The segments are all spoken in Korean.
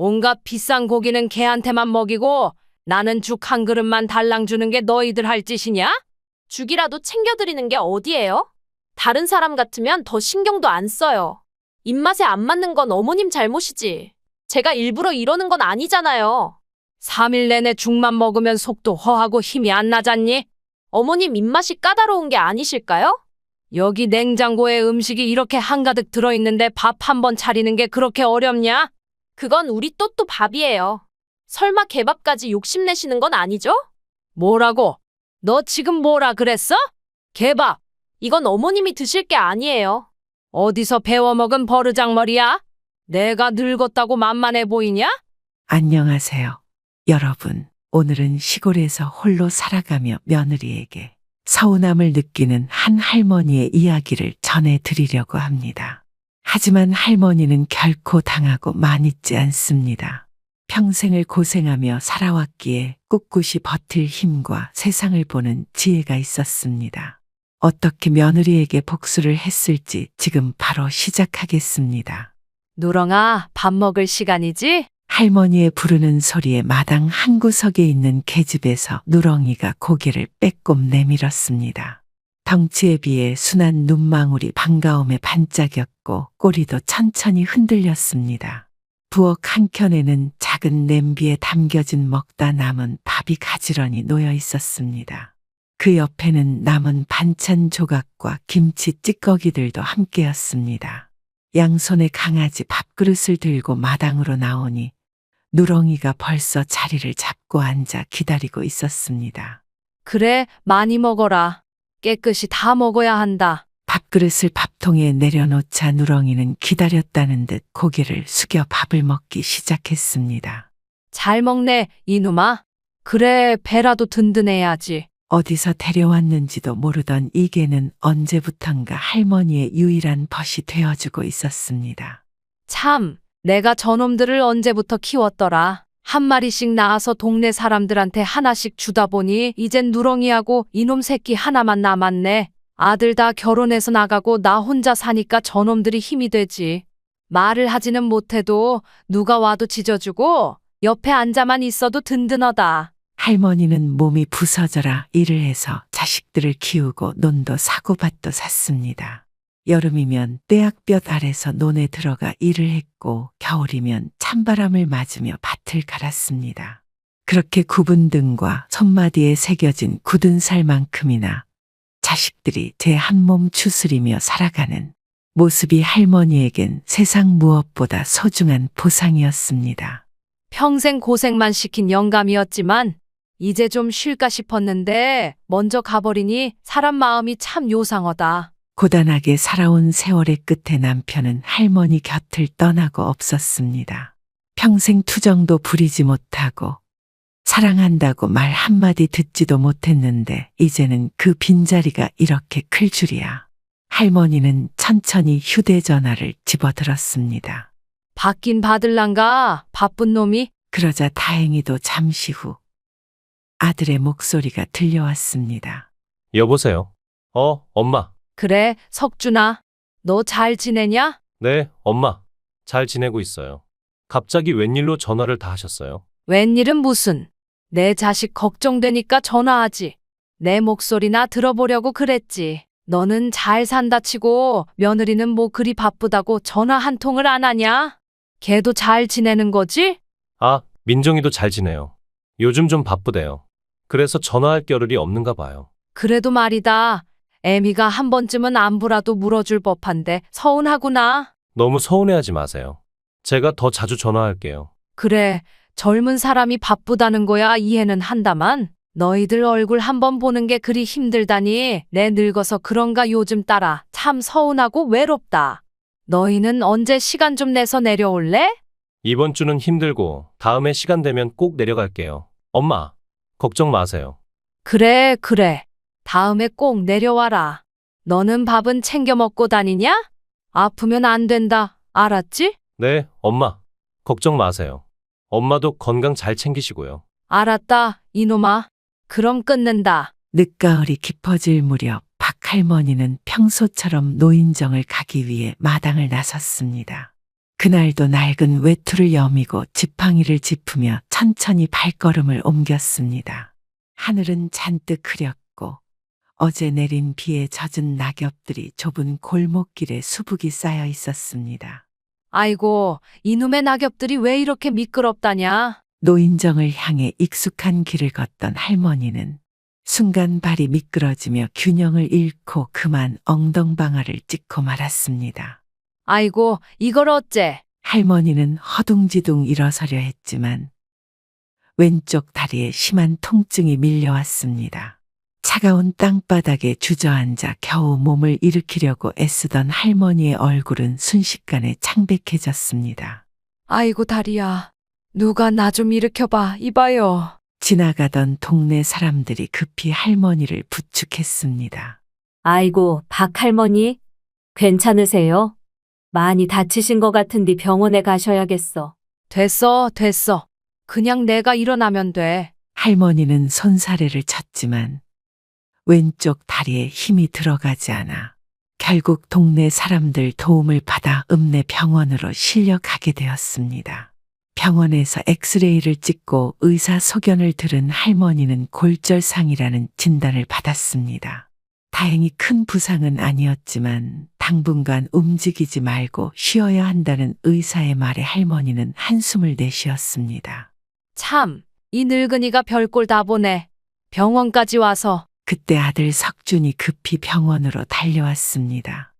온갖 비싼 고기는 걔한테만 먹이고 나는 죽 한 그릇만 달랑 주는 게 너희들 할 짓이냐? 죽이라도 챙겨드리는 게 어디예요? 다른 사람 같으면 더 신경도 안 써요. 입맛에 안 맞는 건 어머님 잘못이지. 제가 일부러 이러는 건 아니잖아요. 3일 내내 죽만 먹으면 속도 허하고 힘이 안 나잖니? 어머님 입맛이 까다로운 게 아니실까요? 여기 냉장고에 음식이 이렇게 한가득 들어있는데 밥 한 번 차리는 게 그렇게 어렵냐? 그건 우리 또또 밥이에요. 설마 개밥까지 욕심내시는 건 아니죠? 뭐라고? 너 지금 뭐라 그랬어? 개밥. 이건 어머님이 드실 게 아니에요. 어디서 배워먹은 버르장머리야? 내가 늙었다고 만만해 보이냐? 안녕하세요. 여러분, 오늘은 시골에서 홀로 살아가며 며느리에게 서운함을 느끼는 한 할머니의 이야기를 전해드리려고 합니다. 하지만 할머니는 결코 당하고 많있지 않습니다. 평생을 고생하며 살아왔기에 꿋꿋이 버틸 힘과 세상을 보는 지혜가 있었습니다. 어떻게 며느리에게 복수를 했을지 지금 바로 시작하겠습니다. 누렁아, 밥 먹을 시간이지? 할머니의 부르는 소리에 마당 한 구석에 있는 계집에서 누렁이가 고개를 빼꼼 내밀었습니다. 덩치에 비해 순한 눈망울이 반가움에 반짝였고 꼬리도 천천히 흔들렸습니다. 부엌 한켠에는 작은 냄비에 담겨진 먹다 남은 밥이 가지런히 놓여 있었습니다. 그 옆에는 남은 반찬 조각과 김치 찌꺼기들도 함께였습니다. 양손에 강아지 밥그릇을 들고 마당으로 나오니 누렁이가 벌써 자리를 잡고 앉아 기다리고 있었습니다. 그래, 많이 먹어라. 깨끗이 다 먹어야 한다. 밥그릇을 밥통에 내려놓자 누렁이는 기다렸다는 듯 고개를 숙여 밥을 먹기 시작했습니다. 잘 먹네, 이놈아. 그래, 배라도 든든해야지. 어디서 데려왔는지도 모르던 이 개는 언제부턴가 할머니의 유일한 벗이 되어주고 있었습니다. 참, 내가 저놈들을 언제부터 키웠더라. 한 마리씩 낳아서 동네 사람들한테 하나씩 주다 보니 이젠 누렁이하고 이놈 새끼 하나만 남았네. 아들 다 결혼해서 나가고 나 혼자 사니까 저놈들이 힘이 되지. 말을 하지는 못해도 누가 와도 짖어주고 옆에 앉아만 있어도 든든하다. 할머니는 몸이 부서져라 일을 해서 자식들을 키우고 논도 사고 밭도 샀습니다. 여름이면 떼약볕 아래서 논에 들어가 일을 했고 겨울이면 찬바람을 맞으며 밭을 갈았습니다. 그렇게 굽은 등과 손마디에 새겨진 굳은 살만큼이나 자식들이 제 한 몸 추스리며 살아가는 모습이 할머니에겐 세상 무엇보다 소중한 보상이었습니다. 평생 고생만 시킨 영감이었지만 이제 좀 쉴까 싶었는데 먼저 가버리니 사람 마음이 참 요상하다. 고단하게 살아온 세월의 끝에 남편은 할머니 곁을 떠나고 없었습니다. 평생 투정도 부리지 못하고 사랑한다고 말 한마디 듣지도 못했는데 이제는 그 빈자리가 이렇게 클 줄이야. 할머니는 천천히 휴대전화를 집어들었습니다. 받긴 받을란가, 바쁜 놈이. 그러자 다행히도 잠시 후 아들의 목소리가 들려왔습니다. 여보세요. 엄마. 그래, 석준아. 너 잘 지내냐? 네, 엄마. 잘 지내고 있어요. 갑자기 웬일로 전화를 다 하셨어요? 웬일은 무슨. 내 자식 걱정되니까 전화하지. 내 목소리나 들어보려고 그랬지. 너는 잘 산다 치고 며느리는 뭐 그리 바쁘다고 전화 한 통을 안 하냐? 걔도 잘 지내는 거지? 아, 민정이도 잘 지내요. 요즘 좀 바쁘대요. 그래서 전화할 겨를이 없는가 봐요. 그래도 말이다. 애미가 한 번쯤은 안부라도 물어줄 법한데 서운하구나. 너무 서운해하지 마세요. 제가 더 자주 전화할게요. 그래, 젊은 사람이 바쁘다는 거야 이해는 한다만 너희들 얼굴 한번 보는 게 그리 힘들다니 내 늙어서 그런가 요즘 따라 참 서운하고 외롭다. 너희는 언제 시간 좀 내서 내려올래? 이번 주는 힘들고 다음에 시간 되면 꼭 내려갈게요. 엄마, 걱정 마세요. 그래, 그래. 다음에 꼭 내려와라. 너는 밥은 챙겨 먹고 다니냐? 아프면 안 된다. 알았지? 네, 엄마. 걱정 마세요. 엄마도 건강 잘 챙기시고요. 알았다, 이놈아. 그럼 끊는다. 늦가을이 깊어질 무렵 박할머니는 평소처럼 노인정을 가기 위해 마당을 나섰습니다. 그날도 낡은 외투를 여미고 지팡이를 짚으며 천천히 발걸음을 옮겼습니다. 하늘은 잔뜩 흐렸고 어제 내린 비에 젖은 낙엽들이 좁은 골목길에 수북이 쌓여 있었습니다. 아이고, 이놈의 낙엽들이 왜 이렇게 미끄럽다냐? 노인정을 향해 익숙한 길을 걷던 할머니는 순간 발이 미끄러지며 균형을 잃고 그만 엉덩방아를 찍고 말았습니다. 아이고, 이걸 어째? 할머니는 허둥지둥 일어서려 했지만 왼쪽 다리에 심한 통증이 밀려왔습니다. 차가운 땅바닥에 주저앉아 겨우 몸을 일으키려고 애쓰던 할머니의 얼굴은 순식간에 창백해졌습니다. 아이고, 다리야. 누가 나 좀 일으켜봐, 이봐요. 지나가던 동네 사람들이 급히 할머니를 부축했습니다. 아이고, 박 할머니, 괜찮으세요? 많이 다치신 것 같은데 병원에 가셔야겠어. 됐어, 됐어. 그냥 내가 일어나면 돼. 할머니는 손사래를 쳤지만 왼쪽 다리에 힘이 들어가지 않아 결국 동네 사람들 도움을 받아 읍내 병원으로 실려가게 되었습니다. 병원에서 엑스레이를 찍고 의사소견을 들은 할머니는 골절상이라는 진단을 받았습니다. 다행히 큰 부상은 아니었지만 당분간 움직이지 말고 쉬어야 한다는 의사의 말에 할머니는 한숨을 내쉬었습니다. 참, 이 늙은이가 별꼴 다 보네. 병원까지 와서. 그때 아들 석준이 급히 병원으로 달려왔습니다.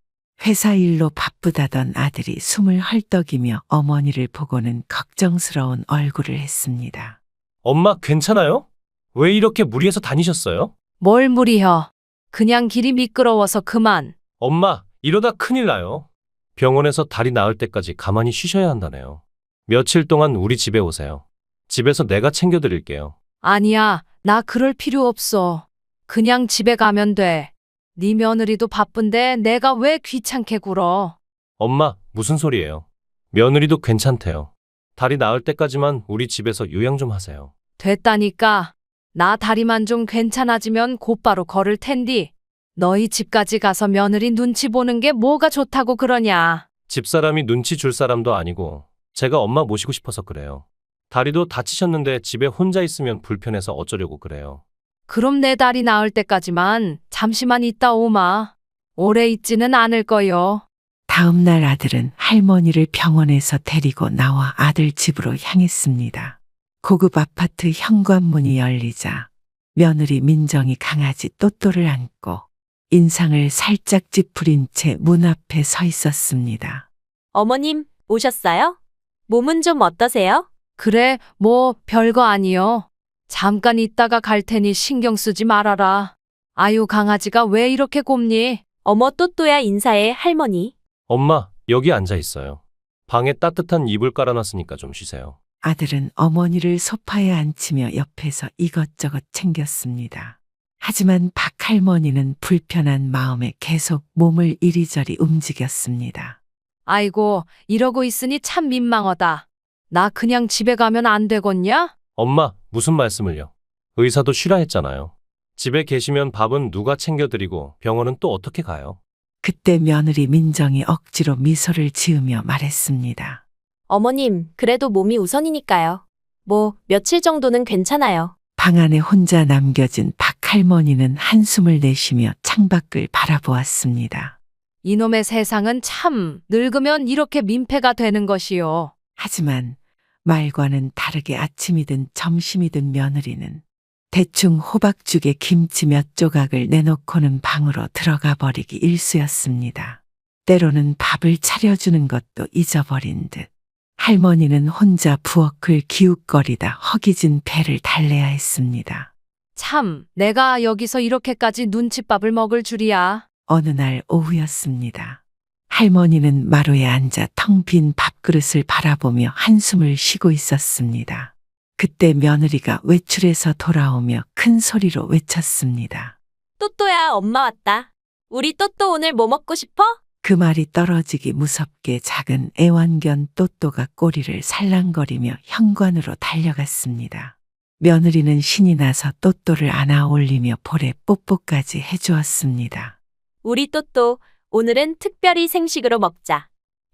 회사 일로 바쁘다던 아들이 숨을 헐떡이며 어머니를 보고는 걱정스러운 얼굴을 했습니다. 엄마 괜찮아요? 왜 이렇게 무리해서 다니셨어요? 뭘 무리혀. 그냥 길이 미끄러워서 그만. 엄마, 이러다 큰일 나요. 병원에서 다리 나을 때까지 가만히 쉬셔야 한다네요. 며칠 동안 우리 집에 오세요. 집에서 내가 챙겨드릴게요. 아니야, 나 그럴 필요 없어. 그냥 집에 가면 돼. 네 며느리도 바쁜데 내가 왜 귀찮게 굴어. 엄마, 무슨 소리예요? 며느리도 괜찮대요. 다리 나을 때까지만 우리 집에서 요양 좀 하세요. 됐다니까. 나 다리만 좀 괜찮아지면 곧바로 걸을 텐디. 너희 집까지 가서 며느리 눈치 보는 게 뭐가 좋다고 그러냐. 집사람이 눈치 줄 사람도 아니고 제가 엄마 모시고 싶어서 그래요. 다리도 다치셨는데 집에 혼자 있으면 불편해서 어쩌려고 그래요. 그럼 내 다리 나을 때까지만 잠시만 있다 오마. 오래 있지는 않을 거요. 다음 날 아들은 할머니를 병원에서 데리고 나와 아들 집으로 향했습니다. 고급 아파트 현관문이 열리자 며느리 민정이 강아지 또또를 안고 인상을 살짝 찌푸린 채 문 앞에 서 있었습니다. 어머님, 오셨어요? 몸은 좀 어떠세요? 그래, 뭐 별거 아니요. 잠깐 있다가 갈 테니 신경 쓰지 말아라. 아유, 강아지가 왜 이렇게 곱니? 어머 또또야 인사해, 할머니. 엄마, 여기 앉아 있어요. 방에 따뜻한 이불 깔아놨으니까 좀 쉬세요. 아들은 어머니를 소파에 앉히며 옆에서 이것저것 챙겼습니다. 하지만 박 할머니는 불편한 마음에 계속 몸을 이리저리 움직였습니다. 아이고, 이러고 있으니 참 민망하다. 나 그냥 집에 가면 안 되겠냐? 엄마, 무슨 말씀을요? 의사도 쉬라 했잖아요. 집에 계시면 밥은 누가 챙겨드리고 병원은 또 어떻게 가요? 그때 며느리 민정이 억지로 미소를 지으며 말했습니다. 어머님, 그래도 몸이 우선이니까요. 뭐, 며칠 정도는 괜찮아요. 방 안에 혼자 남겨진 박 할머니는 한숨을 내쉬며 창밖을 바라보았습니다. 이놈의 세상은 참 늙으면 이렇게 민폐가 되는 것이요. 하지만 말과는 다르게 아침이든 점심이든 며느리는 대충 호박죽에 김치 몇 조각을 내놓고는 방으로 들어가 버리기 일쑤였습니다. 때로는 밥을 차려주는 것도 잊어버린 듯 할머니는 혼자 부엌을 기웃거리다 허기진 배를 달래야 했습니다. 참, 내가 여기서 이렇게까지 눈칫밥을 먹을 줄이야. 어느 날 오후였습니다. 할머니는 마루에 앉아 텅 빈 밥그릇을 바라보며 한숨을 쉬고 있었습니다. 그때 며느리가 외출해서 돌아오며 큰 소리로 외쳤습니다. 또또야, 엄마 왔다. 우리 또또 오늘 뭐 먹고 싶어? 그 말이 떨어지기 무섭게 작은 애완견 또또가 꼬리를 살랑거리며 현관으로 달려갔습니다. 며느리는 신이 나서 또또를 안아 올리며 볼에 뽀뽀까지 해주었습니다. 우리 또또, 오늘은 특별히 생식으로 먹자.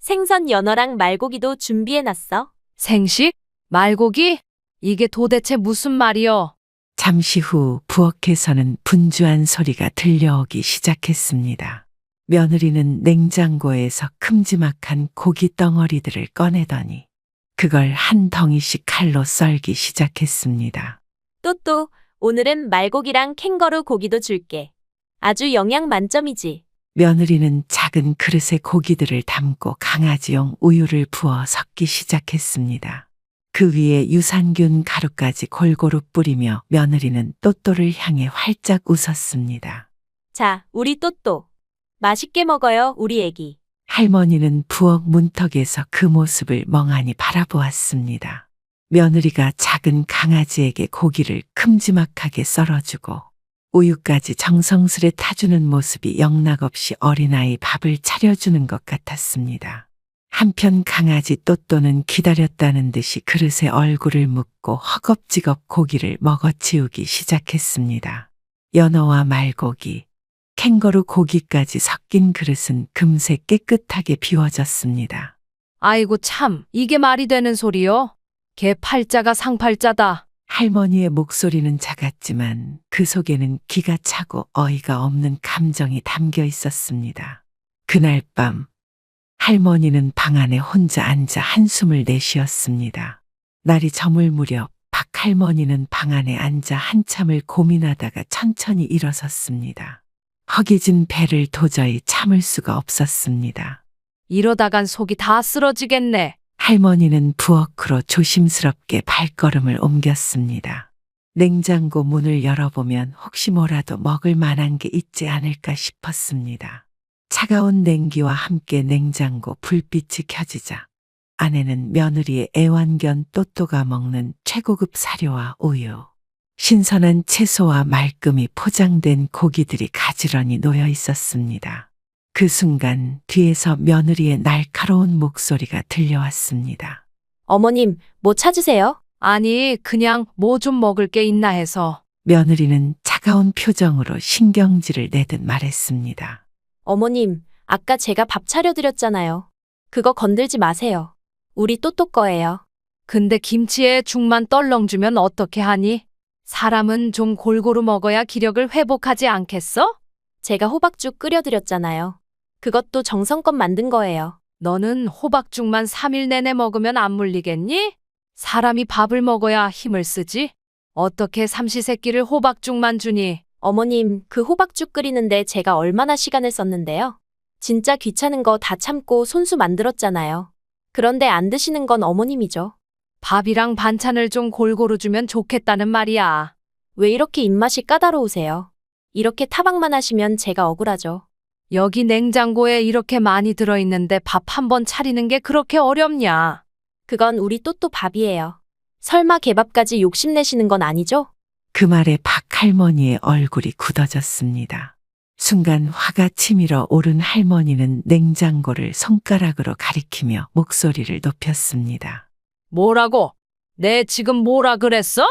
생선 연어랑 말고기도 준비해놨어. 생식? 말고기? 이게 도대체 무슨 말이여? 잠시 후 부엌에서는 분주한 소리가 들려오기 시작했습니다. 며느리는 냉장고에서 큼지막한 고기 덩어리들을 꺼내더니 그걸 한 덩이씩 칼로 썰기 시작했습니다. 또또, 오늘은 말고기랑 캥거루 고기도 줄게. 아주 영양 만점이지. 며느리는 작은 그릇에 고기들을 담고 강아지용 우유를 부어 섞기 시작했습니다. 그 위에 유산균 가루까지 골고루 뿌리며 며느리는 또또를 향해 활짝 웃었습니다. 자, 우리 또또. 맛있게 먹어요, 우리 애기. 할머니는 부엌 문턱에서 그 모습을 멍하니 바라보았습니다. 며느리가 작은 강아지에게 고기를 큼지막하게 썰어주고 우유까지 정성스레 타주는 모습이 영락없이 어린아이 밥을 차려주는 것 같았습니다. 한편 강아지 또또는 기다렸다는 듯이 그릇에 얼굴을 묻고 허겁지겁 고기를 먹어치우기 시작했습니다. 연어와 말고기, 캥거루 고기까지 섞인 그릇은 금세 깨끗하게 비워졌습니다. 아이고 참, 이게 말이 되는 소리요? 개 팔자가 상팔자다. 할머니의 목소리는 작았지만 그 속에는 기가 차고 어이가 없는 감정이 담겨 있었습니다. 그날 밤 할머니는 방 안에 혼자 앉아 한숨을 내쉬었습니다. 날이 저물 무렵 박 할머니는 방 안에 앉아 한참을 고민하다가 천천히 일어섰습니다. 허기진 배를 도저히 참을 수가 없었습니다. 이러다간 속이 다 쓰러지겠네. 할머니는 부엌으로 조심스럽게 발걸음을 옮겼습니다. 냉장고 문을 열어보면 혹시 뭐라도 먹을 만한 게 있지 않을까 싶었습니다. 차가운 냉기와 함께 냉장고 불빛이 켜지자 안에는 며느리의 애완견 또또가 먹는 최고급 사료와 우유, 신선한 채소와 말끔히 포장된 고기들이 가지런히 놓여 있었습니다. 그 순간 뒤에서 며느리의 날카로운 목소리가 들려왔습니다. 어머님, 뭐 찾으세요? 아니, 그냥 뭐 좀 먹을 게 있나 해서. 며느리는 차가운 표정으로 신경질을 내듯 말했습니다. 어머님, 아까 제가 밥 차려드렸잖아요. 그거 건들지 마세요. 우리 또또 거예요. 근데 김치에 죽만 떨렁 주면 어떻게 하니? 사람은 좀 골고루 먹어야 기력을 회복하지 않겠어? 제가 호박죽 끓여드렸잖아요. 그것도 정성껏 만든 거예요. 너는 호박죽만 3일 내내 먹으면 안 물리겠니? 사람이 밥을 먹어야 힘을 쓰지. 어떻게 삼시세끼를 호박죽만 주니? 어머님, 그 호박죽 끓이는데 제가 얼마나 시간을 썼는데요. 진짜 귀찮은 거 다 참고 손수 만들었잖아요. 그런데 안 드시는 건 어머님이죠. 밥이랑 반찬을 좀 골고루 주면 좋겠다는 말이야. 왜 이렇게 입맛이 까다로우세요? 이렇게 타박만 하시면 제가 억울하죠. 여기 냉장고에 이렇게 많이 들어있는데 밥 한 번 차리는 게 그렇게 어렵냐? 그건 우리 또또 밥이에요. 설마 개밥까지 욕심내시는 건 아니죠? 그 말에 박 할머니의 얼굴이 굳어졌습니다. 순간 화가 치밀어 오른 할머니는 냉장고를 손가락으로 가리키며 목소리를 높였습니다. 뭐라고? 내 지금 뭐라 그랬어?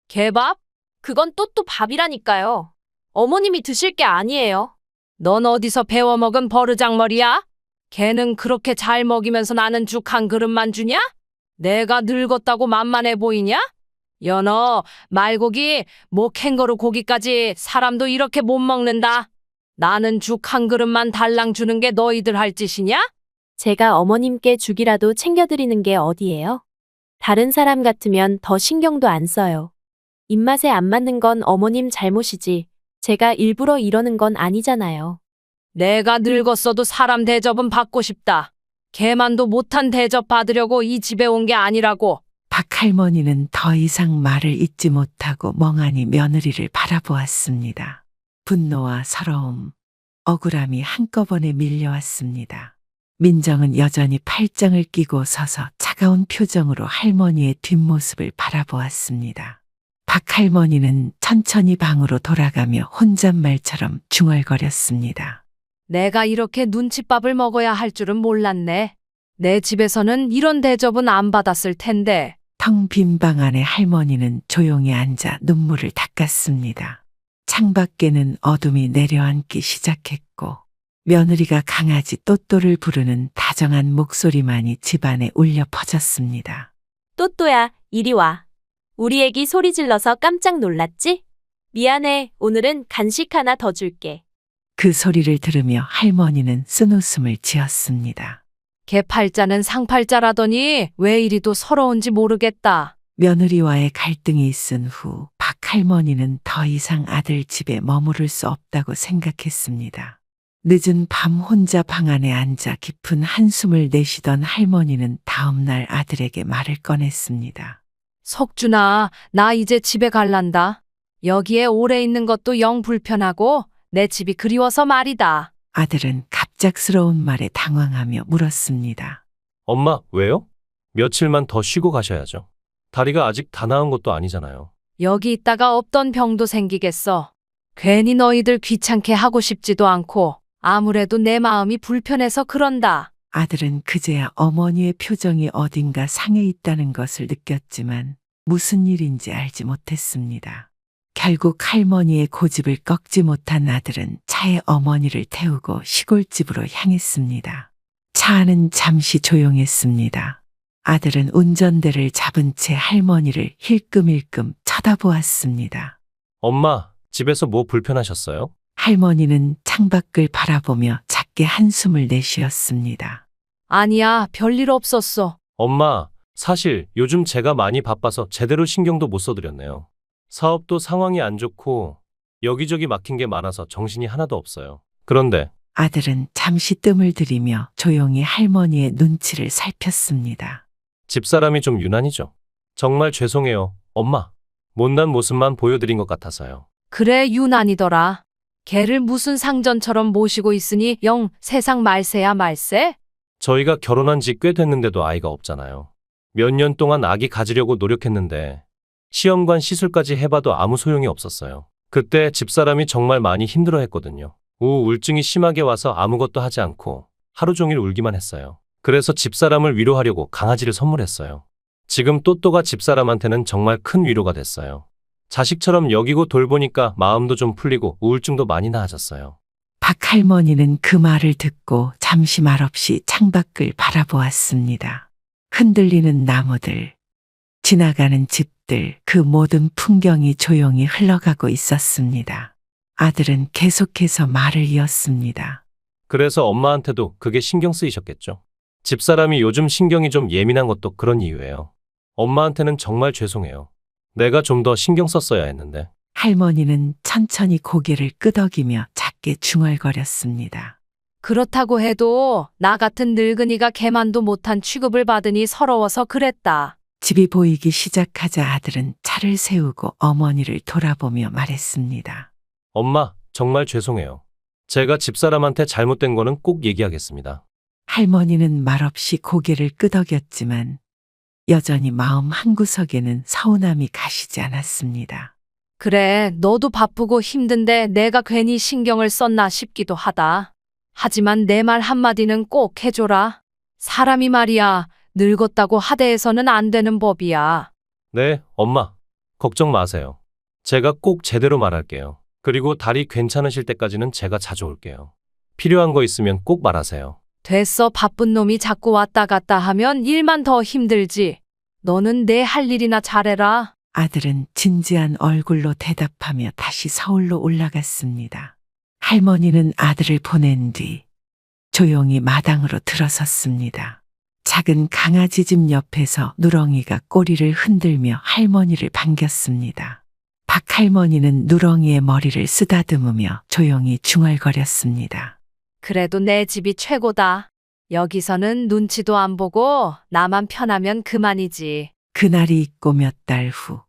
개밥? 그건 또또 밥이라니까요. 어머님이 드실 게 아니에요. 넌 어디서 배워먹은 버르장머리야? 걔는 그렇게 잘 먹이면서 나는 죽 한 그릇만 주냐? 내가 늙었다고 만만해 보이냐? 연어, 말고기, 뭐 캥거루 고기까지 사람도 이렇게 못 먹는다. 나는 죽 한 그릇만 달랑 주는 게 너희들 할 짓이냐? 제가 어머님께 죽이라도 챙겨드리는 게 어디예요? 다른 사람 같으면 더 신경도 안 써요. 입맛에 안 맞는 건 어머님 잘못이지. 제가 일부러 이러는 건 아니잖아요. 내가 늙었어도 사람 대접은 받고 싶다. 걔만도 못한 대접 받으려고 이 집에 온 게 아니라고. 박 할머니는 더 이상 말을 잇지 못하고 멍하니 며느리를 바라보았습니다. 분노와 서러움, 억울함이 한꺼번에 밀려왔습니다. 민정은 여전히 팔짱을 끼고 서서 차가운 표정으로 할머니의 뒷모습을 바라보았습니다. 박 할머니는 천천히 방으로 돌아가며 혼잣말처럼 중얼거렸습니다. 내가 이렇게 눈칫밥을 먹어야 할 줄은 몰랐네. 내 집에서는 이런 대접은 안 받았을 텐데. 텅 빈 방 안에 할머니는 조용히 앉아 눈물을 닦았습니다. 창밖에는 어둠이 내려앉기 시작했고 며느리가 강아지 또또를 부르는 다정한 목소리만이 집안에 울려 퍼졌습니다. 또또야, 이리 와. 우리 애기 소리 질러서 깜짝 놀랐지? 미안해, 오늘은 간식 하나 더 줄게. 그 소리를 들으며 할머니는 쓴웃음을 지었습니다. 개 팔자는 상팔자라더니 왜 이리도 서러운지 모르겠다. 며느리와의 갈등이 있은 후 박할머니는 더 이상 아들 집에 머무를 수 없다고 생각했습니다. 늦은 밤 혼자 방 안에 앉아 깊은 한숨을 내쉬던 할머니는 다음날 아들에게 말을 꺼냈습니다. 석준아, 나 이제 집에 갈란다. 여기에 오래 있는 것도 영 불편하고 내 집이 그리워서 말이다. 아들은 갑작스러운 말에 당황하며 물었습니다. 엄마, 왜요? 며칠만 더 쉬고 가셔야죠. 다리가 아직 다 나은 것도 아니잖아요. 여기 있다가 없던 병도 생기겠어. 괜히 너희들 귀찮게 하고 싶지도 않고 아무래도 내 마음이 불편해서 그런다. 아들은 그제야 어머니의 표정이 어딘가 상해 있다는 것을 느꼈지만 무슨 일인지 알지 못했습니다. 결국 할머니의 고집을 꺾지 못한 아들은 차에 어머니를 태우고 시골집으로 향했습니다. 차 안은 잠시 조용했습니다. 아들은 운전대를 잡은 채 할머니를 힐끔힐끔 쳐다보았습니다. 엄마, 집에서 뭐 불편하셨어요? 할머니는 창밖을 바라보며 작게 한숨을 내쉬었습니다. 아니야, 별일 없었어. 엄마, 사실 요즘 제가 많이 바빠서 제대로 신경도 못 써드렸네요. 사업도 상황이 안 좋고 여기저기 막힌 게 많아서 정신이 하나도 없어요. 그런데 아들은 잠시 뜸을 들이며 조용히 할머니의 눈치를 살폈습니다. 집사람이 좀 유난이죠. 정말 죄송해요, 엄마. 못난 모습만 보여드린 것 같아서요. 그래, 유난이더라. 걔를 무슨 상전처럼 모시고 있으니 영 세상 말세야 말세? 저희가 결혼한 지 꽤 됐는데도 아이가 없잖아요. 몇 년 동안 아기 가지려고 노력했는데 시험관 시술까지 해봐도 아무 소용이 없었어요. 그때 집사람이 정말 많이 힘들어했거든요. 우울증이 심하게 와서 아무것도 하지 않고 하루 종일 울기만 했어요. 그래서 집사람을 위로하려고 강아지를 선물했어요. 지금 또또가 집사람한테는 정말 큰 위로가 됐어요. 자식처럼 여기고 돌보니까 마음도 좀 풀리고 우울증도 많이 나아졌어요. 박할머니는 그 말을 듣고 잠시 말없이 창밖을 바라보았습니다. 흔들리는 나무들, 지나가는 집들, 그 모든 풍경이 조용히 흘러가고 있었습니다. 아들은 계속해서 말을 이었습니다. 그래서 엄마한테도 그게 신경 쓰이셨겠죠. 집사람이 요즘 신경이 좀 예민한 것도 그런 이유예요. 엄마한테는 정말 죄송해요. 내가 좀 더 신경 썼어야 했는데. 할머니는 천천히 고개를 끄덕이며 작게 중얼거렸습니다. 그렇다고 해도 나 같은 늙은이가 개만도 못한 취급을 받으니 서러워서 그랬다. 집이 보이기 시작하자 아들은 차를 세우고 어머니를 돌아보며 말했습니다. 엄마, 정말 죄송해요. 제가 집사람한테 잘못된 거는 꼭 얘기하겠습니다. 할머니는 말없이 고개를 끄덕였지만 여전히 마음 한구석에는 서운함이 가시지 않았습니다. 그래, 너도 바쁘고 힘든데 내가 괜히 신경을 썼나 싶기도 하다. 하지만 내 말 한마디는 꼭 해줘라. 사람이 말이야, 늙었다고 하대해서는 안 되는 법이야. 네, 엄마. 걱정 마세요. 제가 꼭 제대로 말할게요. 그리고 다리 괜찮으실 때까지는 제가 자주 올게요. 필요한 거 있으면 꼭 말하세요. 됐어, 바쁜 놈이 자꾸 왔다 갔다 하면 일만 더 힘들지. 너는 내 할 일이나 잘해라. 아들은 진지한 얼굴로 대답하며 다시 서울로 올라갔습니다. 할머니는 아들을 보낸 뒤 조용히 마당으로 들어섰습니다. 작은 강아지 집 옆에서 누렁이가 꼬리를 흔들며 할머니를 반겼습니다. 박할머니는 누렁이의 머리를 쓰다듬으며 조용히 중얼거렸습니다. 그래도 내 집이 최고다. 여기서는 눈치도 안 보고 나만 편하면 그만이지. 그날이 있고 몇 달 후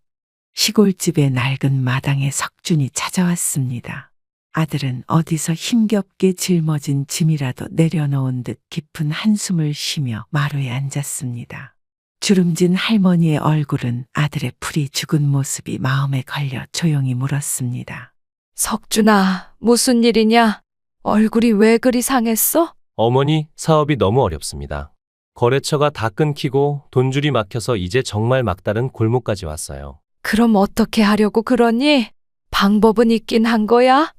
시골집의 낡은 마당에 석준이 찾아왔습니다. 아들은 어디서 힘겹게 짊어진 짐이라도 내려놓은 듯 깊은 한숨을 쉬며 마루에 앉았습니다. 주름진 할머니의 얼굴은 아들의 풀이 죽은 모습이 마음에 걸려 조용히 물었습니다. 석준아, 무슨 일이냐? 얼굴이 왜 그리 상했어? 어머니, 사업이 너무 어렵습니다. 거래처가 다 끊기고 돈줄이 막혀서 이제 정말 막다른 골목까지 왔어요. 그럼 어떻게 하려고 그러니? 방법은 있긴 한 거야?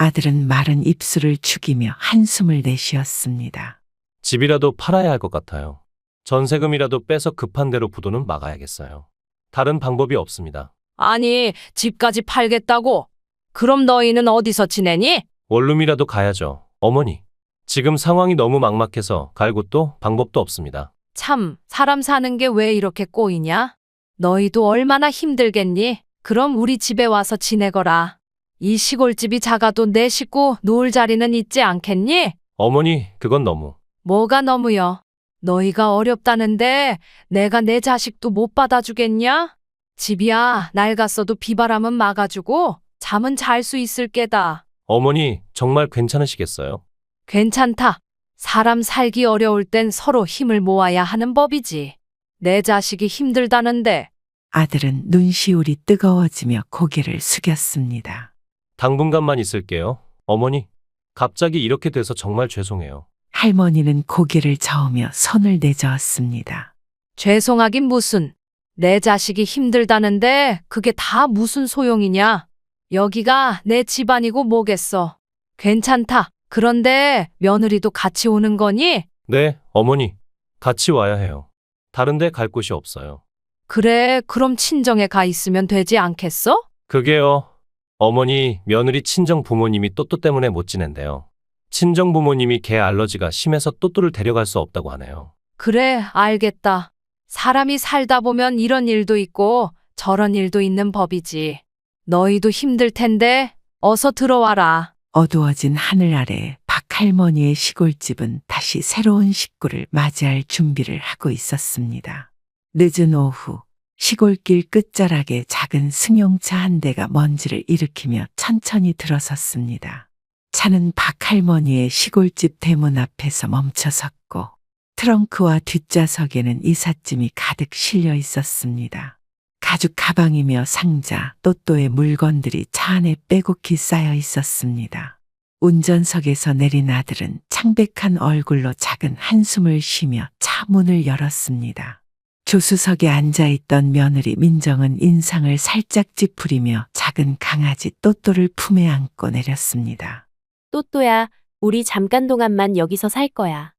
아들은 마른 입술을 죽이며 한숨을 내쉬었습니다. 집이라도 팔아야 할 것 같아요. 전세금이라도 빼서 급한 대로 부도는 막아야겠어요. 다른 방법이 없습니다. 아니, 집까지 팔겠다고? 그럼 너희는 어디서 지내니? 원룸이라도 가야죠. 어머니. 지금 상황이 너무 막막해서 갈 곳도 방법도 없습니다. 참, 사람 사는 게 왜 이렇게 꼬이냐? 너희도 얼마나 힘들겠니? 그럼 우리 집에 와서 지내거라. 이 시골집이 작아도 내 식구 누울 자리는 있지 않겠니? 어머니, 그건 너무. 뭐가 너무요? 너희가 어렵다는데 내가 내 자식도 못 받아주겠냐? 집이야 낡았어도 비바람은 막아주고 잠은 잘 수 있을 게다. 어머니, 정말 괜찮으시겠어요? 괜찮다. 사람 살기 어려울 땐 서로 힘을 모아야 하는 법이지. 내 자식이 힘들다는데. 아들은 눈시울이 뜨거워지며 고개를 숙였습니다. 당분간만 있을게요. 어머니, 갑자기 이렇게 돼서 정말 죄송해요. 할머니는 고개를 저으며 손을 내저었습니다. 죄송하긴 무슨. 내 자식이 힘들다는데 그게 다 무슨 소용이냐. 여기가 내 집안이고 뭐겠어. 괜찮다. 그런데 며느리도 같이 오는 거니? 네, 어머니. 같이 와야 해요. 다른 데 갈 곳이 없어요. 그래, 그럼 친정에 가 있으면 되지 않겠어? 그게요. 어머니, 며느리 친정 부모님이 또또 때문에 못 지낸대요. 친정 부모님이 개 알러지가 심해서 또또를 데려갈 수 없다고 하네요. 그래, 알겠다. 사람이 살다 보면 이런 일도 있고 저런 일도 있는 법이지. 너희도 힘들 텐데 어서 들어와라. 어두워진 하늘 아래 박할머니의 시골집은 다시 새로운 식구를 맞이할 준비를 하고 있었습니다. 늦은 오후 시골길 끝자락에 작은 승용차 한 대가 먼지를 일으키며 천천히 들어섰습니다. 차는 박할머니의 시골집 대문 앞에서 멈춰섰고 트렁크와 뒷좌석에는 이삿짐이 가득 실려 있었습니다. 가죽 가방이며 상자, 또또의 물건들이 차 안에 빼곡히 쌓여 있었습니다. 운전석에서 내린 아들은 창백한 얼굴로 작은 한숨을 쉬며 차 문을 열었습니다. 조수석에 앉아있던 며느리 민정은 인상을 살짝 찌푸리며 작은 강아지 또또를 품에 안고 내렸습니다. 또또야, 우리 잠깐 동안만 여기서 살 거야.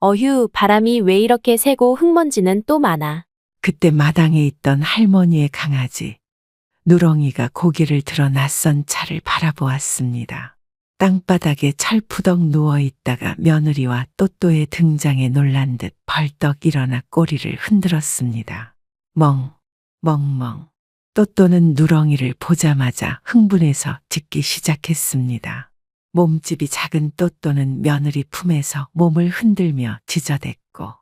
어휴, 바람이 왜 이렇게 세고 흙먼지는 또 많아. 그때 마당에 있던 할머니의 강아지 누렁이가 고개를 들어 낯선 차를 바라보았습니다. 땅바닥에 철푸덕 누워있다가 며느리와 또또의 등장에 놀란 듯 벌떡 일어나 꼬리를 흔들었습니다. 멍멍멍. 또또는 누렁이를 보자마자 흥분해서 짖기 시작했습니다. 몸집이 작은 또또는 며느리 품에서 몸을 흔들며 짖어댔고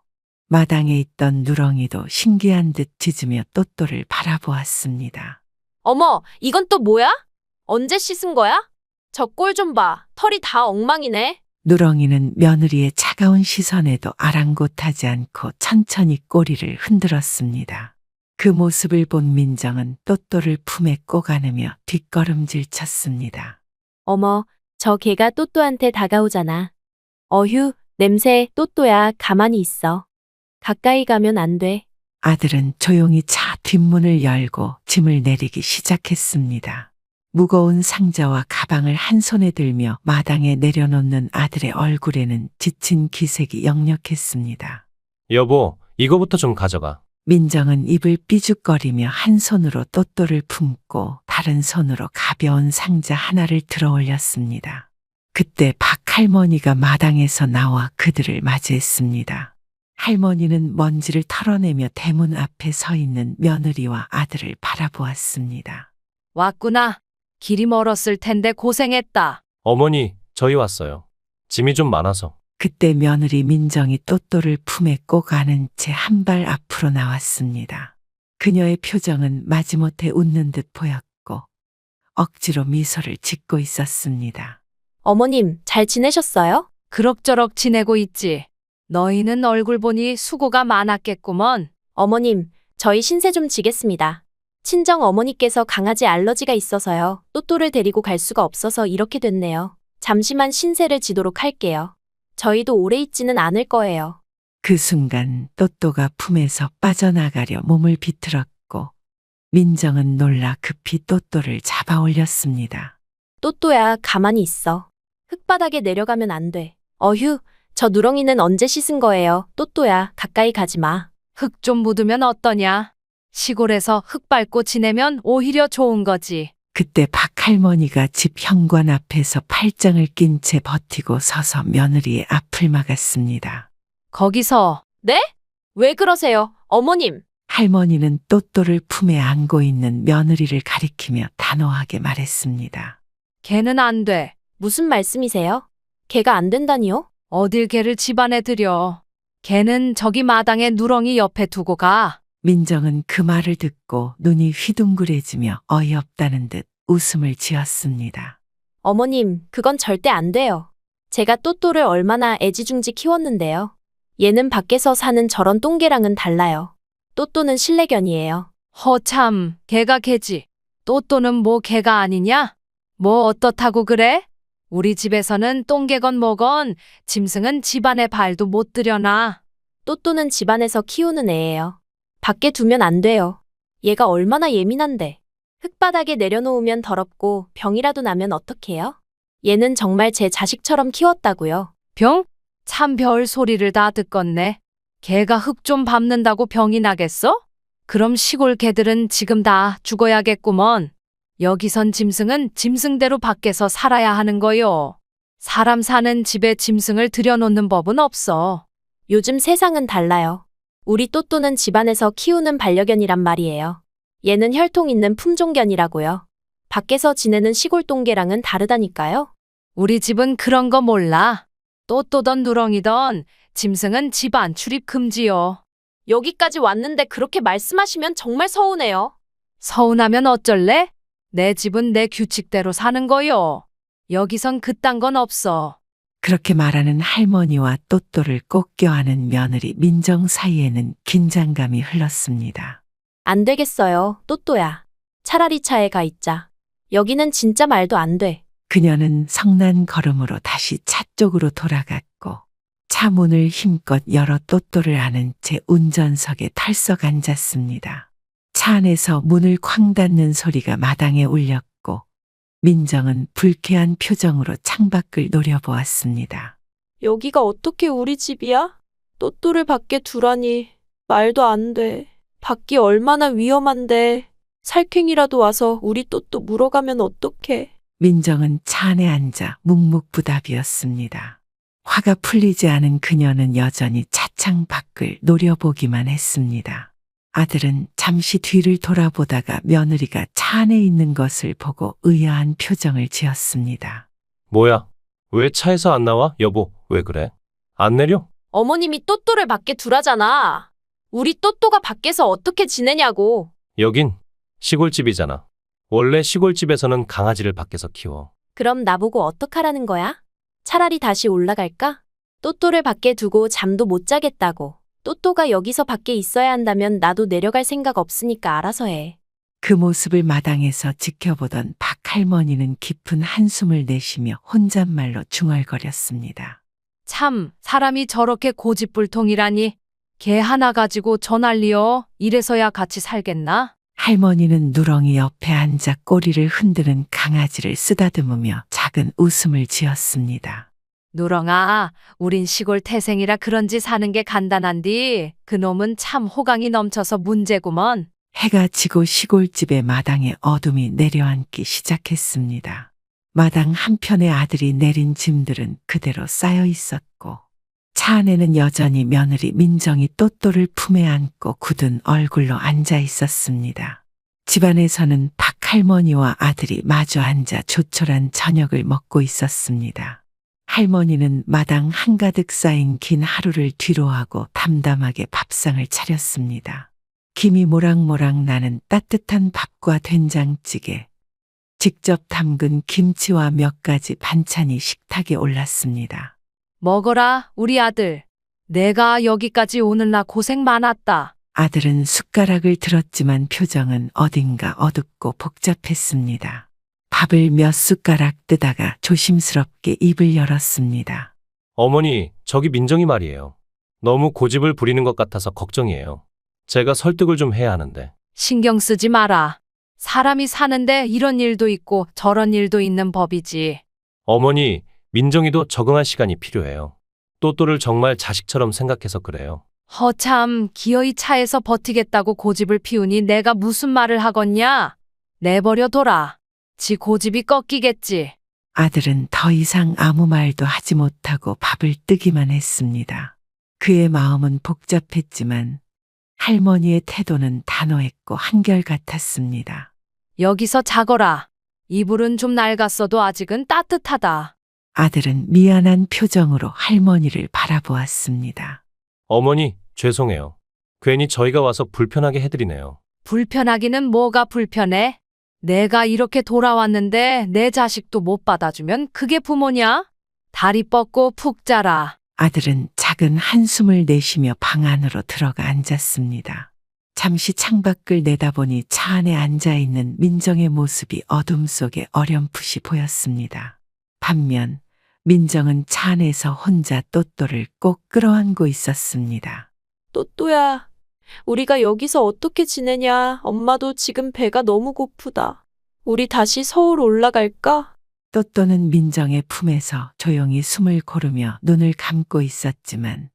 마당에 있던 누렁이도 신기한 듯 짖으며 또또를 바라보았습니다. 어머, 이건 또 뭐야? 언제 씻은 거야? 저 꼴 좀 봐. 털이 다 엉망이네. 누렁이는 며느리의 차가운 시선에도 아랑곳하지 않고 천천히 꼬리를 흔들었습니다. 그 모습을 본 민정은 또또를 품에 꼭 안으며 뒷걸음질 쳤습니다. 어머, 저 개가 또또한테 다가오잖아. 어휴, 냄새, 또또야, 가만히 있어. 가까이 가면 안 돼. 아들은 조용히 차 뒷문을 열고 짐을 내리기 시작했습니다. 무거운 상자와 가방을 한 손에 들며 마당에 내려놓는 아들의 얼굴에는 지친 기색이 역력했습니다. 여보, 이거부터 좀 가져가. 민정은 입을 삐죽거리며 한 손으로 또또를 품고 다른 손으로 가벼운 상자 하나를 들어 올렸습니다. 그때 박할머니가 마당에서 나와 그들을 맞이했습니다. 할머니는 먼지를 털어내며 대문 앞에 서 있는 며느리와 아들을 바라보았습니다. 왔구나. 길이 멀었을 텐데 고생했다. 어머니, 저희 왔어요. 짐이 좀 많아서. 그때 며느리 민정이 또또를 품에 꼭 안은 채 한 발 앞으로 나왔습니다. 그녀의 표정은 마지못해 웃는 듯 보였고 억지로 미소를 짓고 있었습니다. 어머님, 잘 지내셨어요? 그럭저럭 지내고 있지. 너희는 얼굴 보니 수고가 많았겠구먼. 어머님, 저희 신세 좀 지겠습니다. 친정 어머니께서 강아지 알러지가 있어서요. 또또를 데리고 갈 수가 없어서 이렇게 됐네요. 잠시만 신세를 지도록 할게요. 저희도 오래 있지는 않을 거예요. 그 순간 또또가 품에서 빠져나가려 몸을 비틀었고 민정은 놀라 급히 또또를 잡아 올렸습니다. 또또야, 가만히 있어. 흙바닥에 내려가면 안 돼. 어휴, 저 누렁이는 언제 씻은 거예요? 또또야, 가까이 가지 마. 흙 좀 묻으면 어떠냐? 시골에서 흙 밟고 지내면 오히려 좋은 거지. 그때 박할머니가 집 현관 앞에서 팔짱을 낀 채 버티고 서서 며느리의 앞을 막았습니다. 거기서 네? 왜 그러세요? 어머님. 할머니는 또또를 품에 안고 있는 며느리를 가리키며 단호하게 말했습니다. 걔는 안 돼. 무슨 말씀이세요? 걔가 안 된다니요? 어딜 걔를 집안에 들여. 걔는 저기 마당에 누렁이 옆에 두고 가. 민정은 그 말을 듣고 눈이 휘둥그레지며 어이없다는 듯 웃음을 지었습니다. 어머님, 그건 절대 안 돼요. 제가 또또를 얼마나 애지중지 키웠는데요. 얘는 밖에서 사는 저런 똥개랑은 달라요. 또또는 실내견이에요. 허참, 걔가 걔지. 또또는 뭐 걔가 아니냐? 뭐 어떻다고 그래? 우리 집에서는 똥개건 뭐건 짐승은 집안에 발도 못 들여놔. 또또는 집안에서 키우는 애예요. 밖에 두면 안 돼요. 얘가 얼마나 예민한데. 흙바닥에 내려놓으면 더럽고 병이라도 나면 어떡해요? 얘는 정말 제 자식처럼 키웠다고요. 병? 참 별 소리를 다 듣겄네. 걔가 흙 좀 밟는다고 병이 나겠어? 그럼 시골 개들은 지금 다 죽어야겠구먼. 여기선 짐승은 짐승대로 밖에서 살아야 하는 거요. 사람 사는 집에 짐승을 들여놓는 법은 없어. 요즘 세상은 달라요. 우리 또또는 집안에서 키우는 반려견이란 말이에요. 얘는 혈통 있는 품종견이라고요. 밖에서 지내는 시골 똥개랑은 다르다니까요. 우리 집은 그런 거 몰라. 또또던 누렁이던 짐승은 집 안 출입 금지요. 여기까지 왔는데 그렇게 말씀하시면 정말 서운해요. 서운하면 어쩔래? 내 집은 내 규칙대로 사는 거요. 여기선 그딴 건 없어. 그렇게 말하는 할머니와 또또를 꼭 껴안은 며느리 민정 사이에는 긴장감이 흘렀습니다. 안 되겠어요, 또또야. 차라리 차에 가 있자. 여기는 진짜 말도 안 돼. 그녀는 성난 걸음으로 다시 차 쪽으로 돌아갔고 차 문을 힘껏 열어 또또를 안은 채 운전석에 털썩 앉았습니다. 차 안에서 문을 쾅 닫는 소리가 마당에 울렸고 민정은 불쾌한 표정으로 창밖을 노려보았습니다. 여기가 어떻게 우리 집이야? 또또를 밖에 두라니. 말도 안 돼. 밖이 얼마나 위험한데. 살쾡이라도 와서 우리 또또 물어가면 어떡해. 민정은 차 안에 앉아 묵묵부답이었습니다. 화가 풀리지 않은 그녀는 여전히 차창 밖을 노려보기만 했습니다. 아들은 잠시 뒤를 돌아보다가 며느리가 차 안에 있는 것을 보고 의아한 표정을 지었습니다. 뭐야? 왜 차에서 안 나와? 여보, 왜 그래? 안 내려? 어머님이 또또를 밖에 두라잖아. 우리 또또가 밖에서 어떻게 지내냐고. 여긴 시골집이잖아. 원래 시골집에서는 강아지를 밖에서 키워. 그럼 나보고 어떡하라는 거야? 차라리 다시 올라갈까? 또또를 밖에 두고 잠도 못 자겠다고. 또또가 여기서 밖에 있어야 한다면 나도 내려갈 생각 없으니까 알아서 해. 그 모습을 마당에서 지켜보던 박할머니는 깊은 한숨을 내쉬며 혼잣말로 중얼거렸습니다. 참, 사람이 저렇게 고집불통이라니. 개 하나 가지고 저 난리여. 이래서야 같이 살겠나? 할머니는 누렁이 옆에 앉아 꼬리를 흔드는 강아지를 쓰다듬으며 작은 웃음을 지었습니다. 누렁아, 우린 시골 태생이라 그런지 사는 게 간단한디. 그놈은 참 호강이 넘쳐서 문제구먼. 해가 지고 시골집의 마당에 어둠이 내려앉기 시작했습니다. 마당 한편에 아들이 내린 짐들은 그대로 쌓여 있었고 차 안에는 여전히 며느리 민정이 또또를 품에 안고 굳은 얼굴로 앉아 있었습니다. 집안에서는 박할머니와 아들이 마주 앉아 조촐한 저녁을 먹고 있었습니다. 할머니는 마당 한가득 쌓인 긴 하루를 뒤로하고 담담하게 밥상을 차렸습니다. 김이 모락모락 나는 따뜻한 밥과 된장찌개, 직접 담근 김치와 몇 가지 반찬이 식탁에 올랐습니다. 먹어라, 우리 아들. 내가 여기까지 오느라 고생 많았다. 아들은 숟가락을 들었지만 표정은 어딘가 어둡고 복잡했습니다. 밥을 몇 숟가락 뜨다가 조심스럽게 입을 열었습니다. 어머니, 저기 민정이 말이에요. 너무 고집을 부리는 것 같아서 걱정이에요. 제가 설득을 좀 해야 하는데. 신경 쓰지 마라. 사람이 사는데 이런 일도 있고 저런 일도 있는 법이지. 어머니, 민정이도 적응할 시간이 필요해요. 또또를 정말 자식처럼 생각해서 그래요. 허참, 기어이 차에서 버티겠다고 고집을 피우니 내가 무슨 말을 하겠냐? 내버려 둬라. 지 고집이 꺾이겠지. 아들은 더 이상 아무 말도 하지 못하고 밥을 뜨기만 했습니다. 그의 마음은 복잡했지만 할머니의 태도는 단호했고 한결같았습니다. 여기서 자거라. 이불은 좀 낡았어도 아직은 따뜻하다. 아들은 미안한 표정으로 할머니를 바라보았습니다. 어머니, 죄송해요. 괜히 저희가 와서 불편하게 해드리네요. 불편하기는 뭐가 불편해? 내가 이렇게 돌아왔는데 내 자식도 못 받아주면 그게 부모냐? 다리 뻗고 푹 자라. 아들은 작은 한숨을 내쉬며 방 안으로 들어가 앉았습니다. 잠시 창밖을 내다보니 차 안에 앉아있는 민정의 모습이 어둠 속에 어렴풋이 보였습니다. 반면 민정은 차 안에서 혼자 또또를 꼭 끌어안고 있었습니다. 또또야, 우리가 여기서 어떻게 지내냐? 엄마도 지금 배가 너무 고프다. 우리 다시 서울 올라갈까? 또또는 민정의 품에서 조용히 숨을 고르며 눈을 감고 있었지만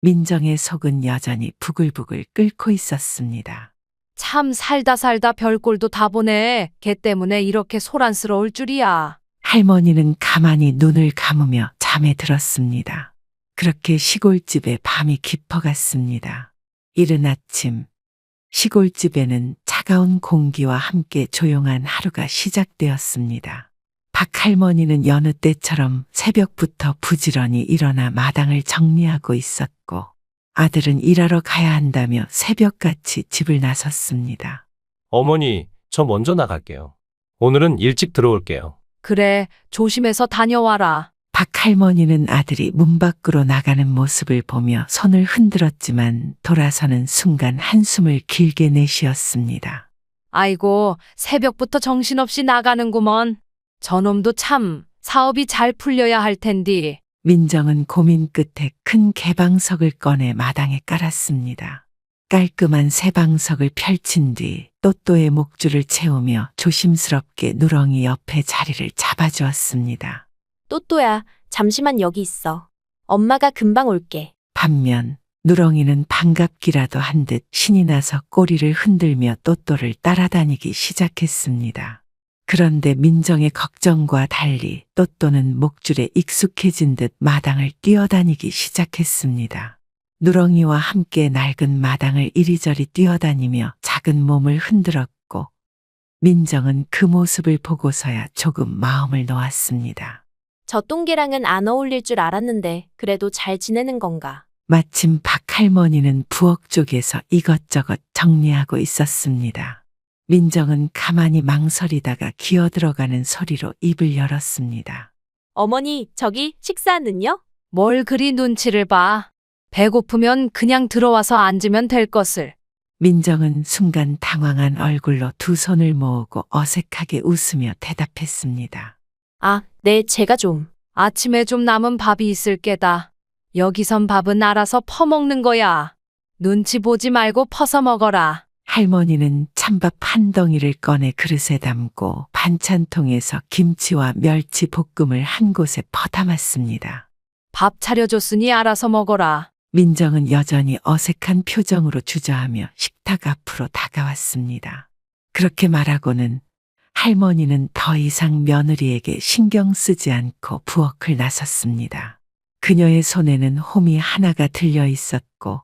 민정의 속은 여전히 부글부글 끓고 있었습니다. 참 살다 살다 별꼴도 다 보네. 걔 때문에 이렇게 소란스러울 줄이야. 할머니는 가만히 눈을 감으며 잠에 들었습니다. 그렇게 시골집에 밤이 깊어갔습니다. 이른 아침, 시골집에는 차가운 공기와 함께 조용한 하루가 시작되었습니다. 박할머니는 여느 때처럼 새벽부터 부지런히 일어나 마당을 정리하고 있었고 아들은 일하러 가야 한다며 새벽같이 집을 나섰습니다. 어머니, 저 먼저 나갈게요. 오늘은 일찍 들어올게요. 그래, 조심해서 다녀와라. 박할머니는 아들이 문 밖으로 나가는 모습을 보며 손을 흔들었지만 돌아서는 순간 한숨을 길게 내쉬었습니다. 아이고, 새벽부터 정신없이 나가는구먼. 저놈도 참 사업이 잘 풀려야 할 텐디. 민정은 고민 끝에 큰 개방석을 꺼내 마당에 깔았습니다. 깔끔한 새 방석을 펼친 뒤 또또의 목줄을 채우며 조심스럽게 누렁이 옆에 자리를 잡아주었습니다. 또또야, 잠시만 여기 있어. 엄마가 금방 올게. 반면 누렁이는 반갑기라도 한 듯 신이 나서 꼬리를 흔들며 또또를 따라다니기 시작했습니다. 그런데 민정의 걱정과 달리 또또는 목줄에 익숙해진 듯 마당을 뛰어다니기 시작했습니다. 누렁이와 함께 낡은 마당을 이리저리 뛰어다니며 작은 몸을 흔들었고 민정은 그 모습을 보고서야 조금 마음을 놓았습니다. 저 똥개랑은 안 어울릴 줄 알았는데 그래도 잘 지내는 건가? 마침 박할머니는 부엌 쪽에서 이것저것 정리하고 있었습니다. 민정은 가만히 망설이다가 기어들어가는 소리로 입을 열었습니다. 어머니, 저기 식사는요? 뭘 그리 눈치를 봐. 배고프면 그냥 들어와서 앉으면 될 것을. 민정은 순간 당황한 얼굴로 두 손을 모으고 어색하게 웃으며 대답했습니다. 아, 네, 제가 좀. 아침에 좀 남은 밥이 있을 게다. 여기선 밥은 알아서 퍼먹는 거야. 눈치 보지 말고 퍼서 먹어라. 할머니는 찬밥 한 덩이를 꺼내 그릇에 담고 반찬통에서 김치와 멸치 볶음을 한 곳에 퍼담았습니다. 밥 차려줬으니 알아서 먹어라. 민정은 여전히 어색한 표정으로 주저하며 식탁 앞으로 다가왔습니다. 그렇게 말하고는 할머니는 더 이상 며느리에게 신경 쓰지 않고 부엌을 나섰습니다. 그녀의 손에는 홈이 하나가 들려 있었고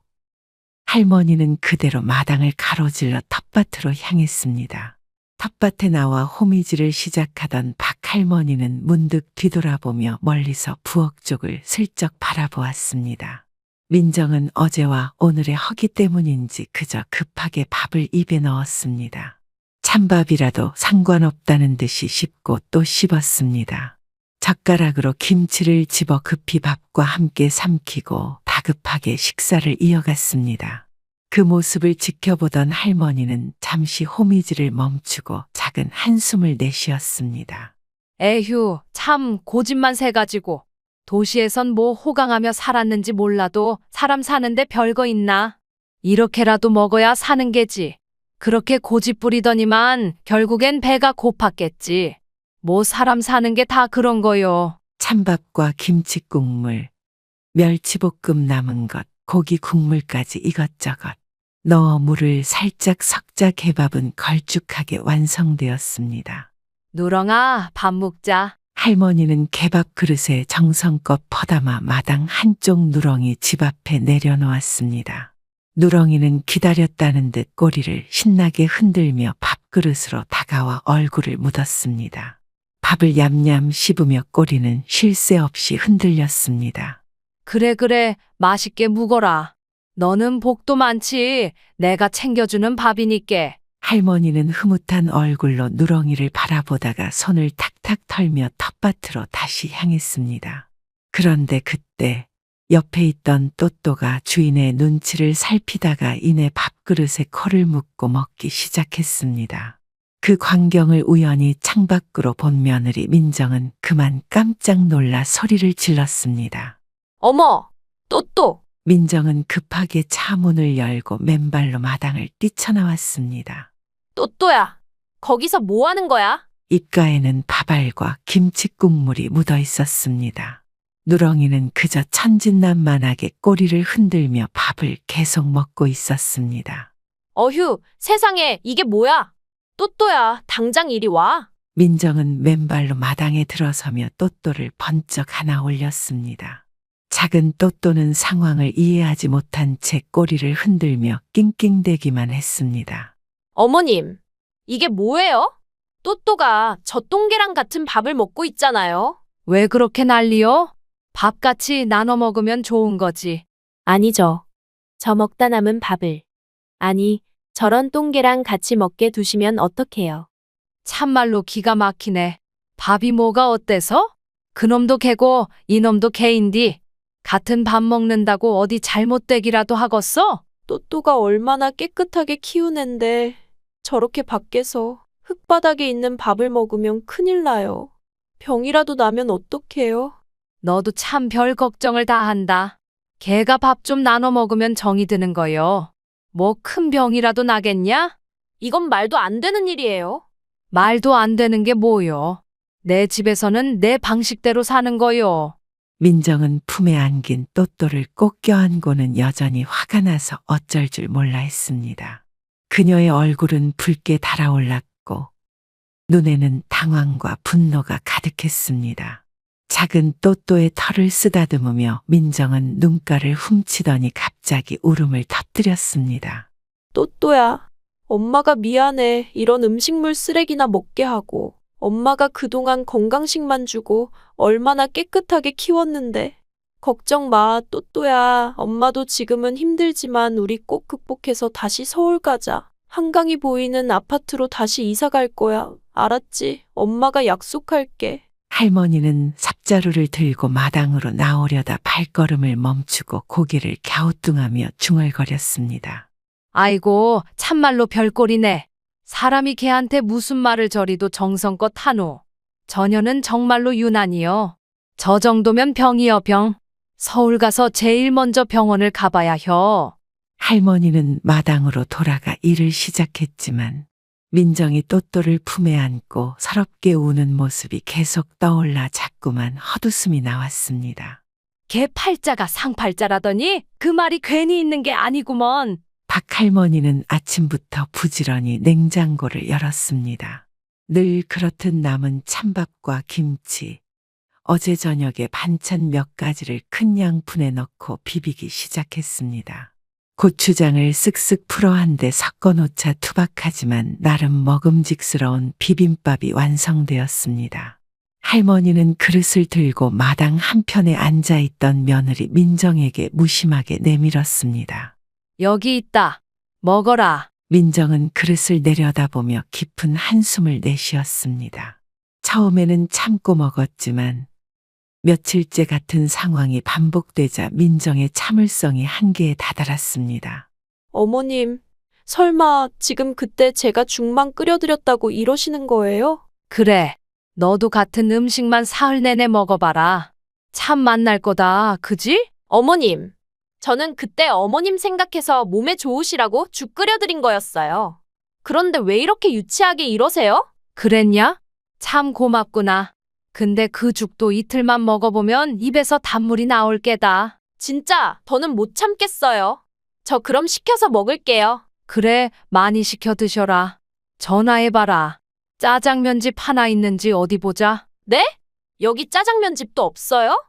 할머니는 그대로 마당을 가로질러 텃밭으로 향했습니다. 텃밭에 나와 호미질을 시작하던 박할머니는 문득 뒤돌아보며 멀리서 부엌 쪽을 슬쩍 바라보았습니다. 민정은 어제와 오늘의 허기 때문인지 그저 급하게 밥을 입에 넣었습니다. 찬밥이라도 상관없다는 듯이 씹고 또 씹었습니다. 젓가락으로 김치를 집어 급히 밥과 함께 삼키고 다급하게 식사를 이어갔습니다. 그 모습을 지켜보던 할머니는 잠시 호미질을 멈추고 작은 한숨을 내쉬었습니다. 에휴, 참 고집만 세가지고. 도시에선 뭐 호강하며 살았는지 몰라도 사람 사는데 별거 있나? 이렇게라도 먹어야 사는 게지. 그렇게 고집 부리더니만 결국엔 배가 고팠겠지. 뭐 사람 사는 게 다 그런 거요. 찬밥과 김치 국물, 멸치볶음 남은 것, 고기 국물까지 이것저것 넣어 물을 살짝 섞자 개밥은 걸쭉하게 완성되었습니다. 누렁아, 밥 먹자. 할머니는 개밥 그릇에 정성껏 퍼담아 마당 한쪽 누렁이 집 앞에 내려놓았습니다. 누렁이는 기다렸다는 듯 꼬리를 신나게 흔들며 밥그릇으로 다가와 얼굴을 묻었습니다. 밥을 얌얌 씹으며 꼬리는 쉴 새 없이 흔들렸습니다. 그래, 맛있게 묵어라. 너는 복도 많지. 내가 챙겨주는 밥이니께. 할머니는 흐뭇한 얼굴로 누렁이를 바라보다가 손을 탁탁 털며 텃밭으로 다시 향했습니다. 그런데 그때 옆에 있던 또또가 주인의 눈치를 살피다가 이내 밥그릇에 코를 묶고 먹기 시작했습니다. 그 광경을 우연히 창밖으로 본 며느리 민정은 그만 깜짝 놀라 소리를 질렀습니다. 어머, 또또. 민정은 급하게 차 문을 열고 맨발로 마당을 뛰쳐나왔습니다. 또또야, 거기서 뭐 하는 거야? 입가에는 밥알과 김치 국물이 묻어 있었습니다. 누렁이는 그저 천진난만하게 꼬리를 흔들며 밥을 계속 먹고 있었습니다. 어휴, 세상에, 이게 뭐야? 또또야, 당장 이리 와. 민정은 맨발로 마당에 들어서며 또또를 번쩍 하나 올렸습니다. 작은 또또는 상황을 이해하지 못한 채 꼬리를 흔들며 낑낑대기만 했습니다. 어머님, 이게 뭐예요? 또또가 저 똥개랑 같은 밥을 먹고 있잖아요. 왜 그렇게 난리요? 밥같이 나눠 먹으면 좋은 거지. 아니죠. 저 먹다 남은 밥을. 아니, 저런 똥개랑 같이 먹게 두시면 어떡해요? 참말로 기가 막히네. 밥이 뭐가 어때서? 그놈도 개고 이놈도 개인디. 같은 밥 먹는다고 어디 잘못되기라도 하겠어? 또또가 얼마나 깨끗하게 키운 앤데 저렇게 밖에서 흙바닥에 있는 밥을 먹으면 큰일 나요. 병이라도 나면 어떡해요? 너도 참 별 걱정을 다 한다. 개가 밥 좀 나눠 먹으면 정이 드는 거요. 뭐 큰 병이라도 나겠냐? 이건 말도 안 되는 일이에요. 말도 안 되는 게 뭐요? 내 집에서는 내 방식대로 사는 거요. 민정은 품에 안긴 또또를 꼭 껴안고는 여전히 화가 나서 어쩔 줄 몰라 했습니다. 그녀의 얼굴은 붉게 달아올랐고 눈에는 당황과 분노가 가득했습니다. 작은 또또의 털을 쓰다듬으며 민정은 눈가를 훔치더니 갑자기 울음을 터뜨렸습니다. 또또야, 엄마가 미안해. 이런 음식물 쓰레기나 먹게 하고. 엄마가 그동안 건강식만 주고 얼마나 깨끗하게 키웠는데. 걱정 마, 또또야. 엄마도 지금은 힘들지만 우리 꼭 극복해서 다시 서울 가자. 한강이 보이는 아파트로 다시 이사 갈 거야. 알았지? 엄마가 약속할게. 할머니는 삽자루를 들고 마당으로 나오려다 발걸음을 멈추고 고개를 갸우뚱하며 중얼거렸습니다. 아이고, 참말로 별꼴이네. 사람이 개한테 무슨 말을 저리도 정성껏 하노. 저녀는 정말로 유난이요. 저 정도면 병이여 병. 서울 가서 제일 먼저 병원을 가봐야 혀. 할머니는 마당으로 돌아가 일을 시작했지만 민정이 또또를 품에 안고 서럽게 우는 모습이 계속 떠올라 자꾸만 헛웃음이 나왔습니다. 개 팔자가 상팔자라더니 그 말이 괜히 있는 게 아니구먼. 박할머니는 아침부터 부지런히 냉장고를 열었습니다. 늘 그렇듯 남은 찬밥과 김치, 어제 저녁에 반찬 몇 가지를 큰 양푼에 넣고 비비기 시작했습니다. 고추장을 쓱쓱 풀어 한데 섞어 놓자 투박하지만 나름 먹음직스러운 비빔밥이 완성되었습니다. 할머니는 그릇을 들고 마당 한편에 앉아 있던 며느리 민정에게 무심하게 내밀었습니다. 여기 있다. 먹어라. 민정은 그릇을 내려다보며 깊은 한숨을 내쉬었습니다. 처음에는 참고 먹었지만 며칠째 같은 상황이 반복되자 민정의 참을성이 한계에 다다랐습니다. 어머님, 설마 지금 그때 제가 죽만 끓여드렸다고 이러시는 거예요? 그래. 너도 같은 음식만 사흘 내내 먹어봐라. 참 맛날 거다. 그지? 어머님, 저는 그때 어머님 생각해서 몸에 좋으시라고 죽 끓여드린 거였어요. 그런데 왜 이렇게 유치하게 이러세요? 그랬냐? 참 고맙구나. 근데 그 죽도 이틀만 먹어보면 입에서 단물이 나올 게다. 진짜 더는 못 참겠어요. 저 그럼 시켜서 먹을게요. 그래, 많이 시켜 드셔라. 전화해봐라. 짜장면집 하나 있는지 어디 보자. 네? 여기 짜장면 집도 없어요?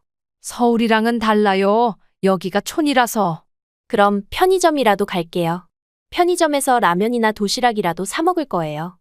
서울이랑은 달라요. 여기가 촌이라서. 그럼 편의점이라도 갈게요. 편의점에서 라면이나 도시락이라도 사 먹을 거예요.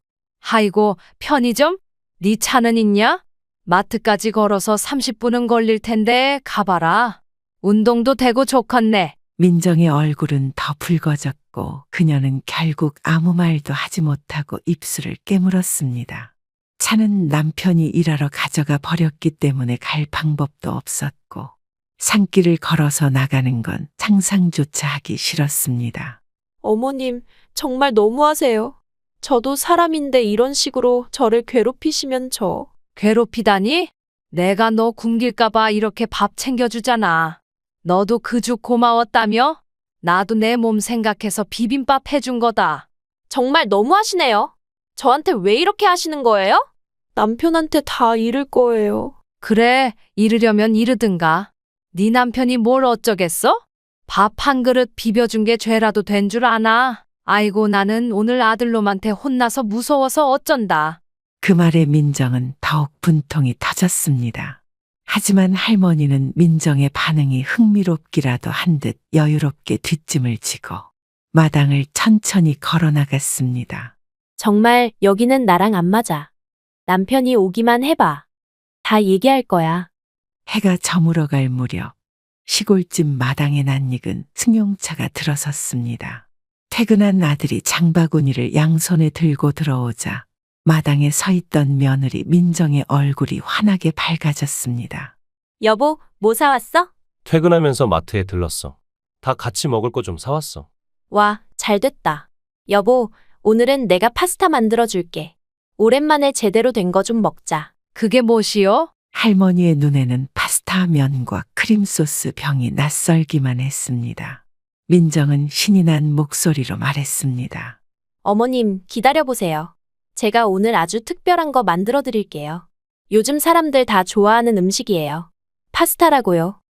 아이고, 편의점? 네 차는 있냐? 마트까지 걸어서 30분은 걸릴 텐데 가봐라. 운동도 되고 좋겠네. 민정의 얼굴은 더 붉어졌고 그녀는 결국 아무 말도 하지 못하고 입술을 깨물었습니다. 차는 남편이 일하러 가져가 버렸기 때문에 갈 방법도 없었고 산길을 걸어서 나가는 건 상상조차 하기 싫었습니다. 어머님, 정말 너무하세요. 저도 사람인데 이런 식으로 저를 괴롭히시면 저. 괴롭히다니? 내가 너 굶길까봐 이렇게 밥 챙겨주잖아. 너도 그 죽 고마웠다며? 나도 내 몸 생각해서 비빔밥 해준 거다. 정말 너무하시네요. 저한테 왜 이렇게 하시는 거예요? 남편한테 다 잃을 거예요. 그래, 이르려면 이르든가. 네 남편이 뭘 어쩌겠어? 밥 한 그릇 비벼준 게 죄라도 된 줄 아나? 아이고, 나는 오늘 아들놈한테 혼나서 무서워서 어쩐다. 그 말에 민정은 더욱 분통이 터졌습니다. 하지만 할머니는 민정의 반응이 흥미롭기라도 한 듯 여유롭게 뒷짐을 지고 마당을 천천히 걸어 나갔습니다. 정말 여기는 나랑 안 맞아. 남편이 오기만 해봐. 다 얘기할 거야. 해가 저물어갈 무렵 시골집 마당에 낯익은 승용차가 들어섰습니다. 퇴근한 아들이 장바구니를 양손에 들고 들어오자 마당에 서 있던 며느리 민정의 얼굴이 환하게 밝아졌습니다. 여보, 뭐 사왔어? 퇴근하면서 마트에 들렀어. 다 같이 먹을 거 좀 사왔어. 와, 잘 됐다. 여보, 오늘은 내가 파스타 만들어 줄게. 오랜만에 제대로 된 거 좀 먹자. 그게 뭐시여? 할머니의 눈에는 파스타 면과 크림소스 병이 낯설기만 했습니다. 민정은 신이 난 목소리로 말했습니다. 어머님, 기다려보세요. 제가 오늘 아주 특별한 거 만들어 드릴게요. 요즘 사람들 다 좋아하는 음식이에요. 파스타라고요.